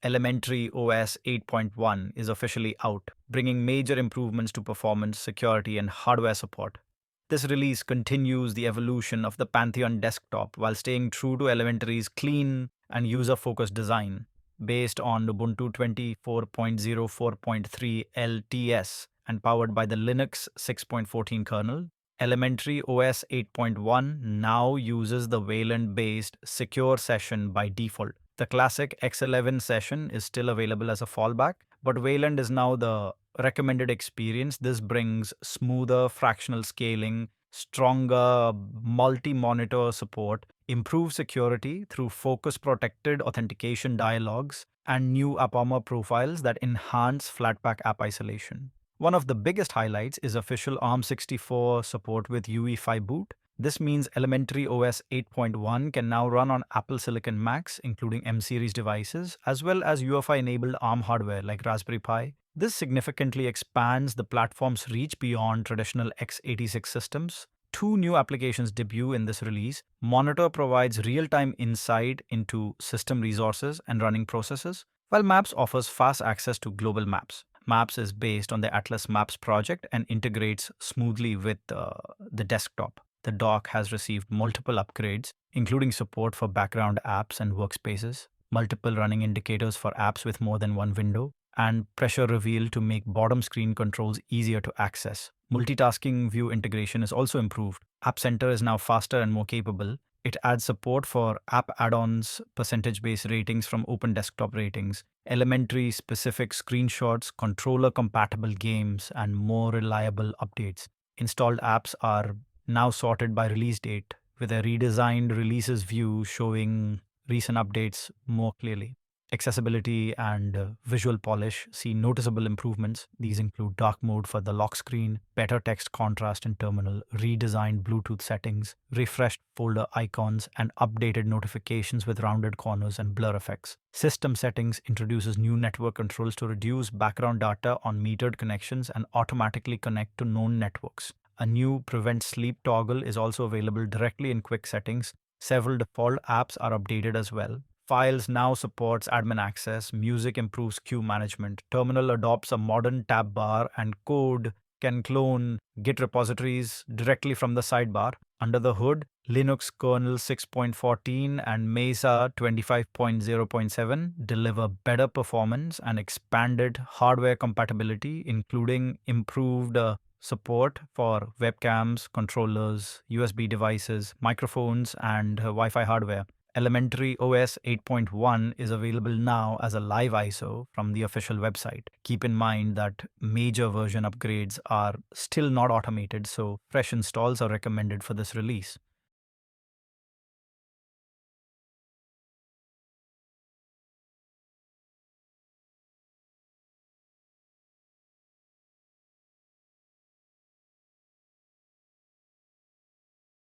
Elementary OS 8.1 is officially out, bringing major improvements to performance, security, and hardware support. This release continues the evolution of the Pantheon desktop while staying true to Elementary's clean and user-focused design. Based on Ubuntu 24.04.3 LTS and powered by the Linux 6.14 kernel, Elementary OS 8.1 now uses the Wayland-based Secure Session by default. The classic X11 session is still available as a fallback, but Wayland is now the recommended experience. This brings smoother fractional scaling, stronger multi-monitor support, improved security through focus-protected authentication dialogues, and new AppArmor profiles that enhance Flatpak app isolation. One of the biggest highlights is official ARM64 support with UEFI boot. This means Elementary OS 8.1 can now run on Apple Silicon Macs, including M-series devices, as well as UEFI-enabled ARM hardware like Raspberry Pi. This significantly expands the platform's reach beyond traditional x86 systems. Two new applications debut in this release. Monitor provides real-time insight into system resources and running processes, while Maps offers fast access to global maps. Maps is based on the Atlas Maps project and integrates smoothly with the desktop. The dock has received multiple upgrades, including support for background apps and workspaces, multiple running indicators for apps with more than one window, and pressure reveal to make bottom screen controls easier to access. Multitasking view integration is also improved. AppCenter is now faster and more capable. It adds support for app add-ons, percentage-based ratings from open desktop ratings, elementary specific screenshots, controller-compatible games, and more reliable updates. Installed apps are now sorted by release date, with a redesigned releases view showing recent updates more clearly. Accessibility and visual polish see noticeable improvements. These include dark mode for the lock screen, better text contrast in terminal, redesigned Bluetooth settings, refreshed folder icons, and updated notifications with rounded corners and blur effects. System settings introduces new network controls to reduce background data on metered connections and automatically connect to known networks. A new Prevent Sleep toggle is also available directly in quick settings. Several default apps are updated as well. Files now supports admin access. Music improves queue management. Terminal adopts a modern tab bar, and code can clone Git repositories directly from the sidebar. Under the hood, Linux kernel 6.14 and Mesa 25.0.7 deliver better performance and expanded hardware compatibility, including improved support for webcams, controllers, USB devices, microphones, and Wi-Fi hardware. Elementary OS 8.1 is available now as a live ISO from the official website. Keep in mind that major version upgrades are still not automated, so fresh installs are recommended for this release.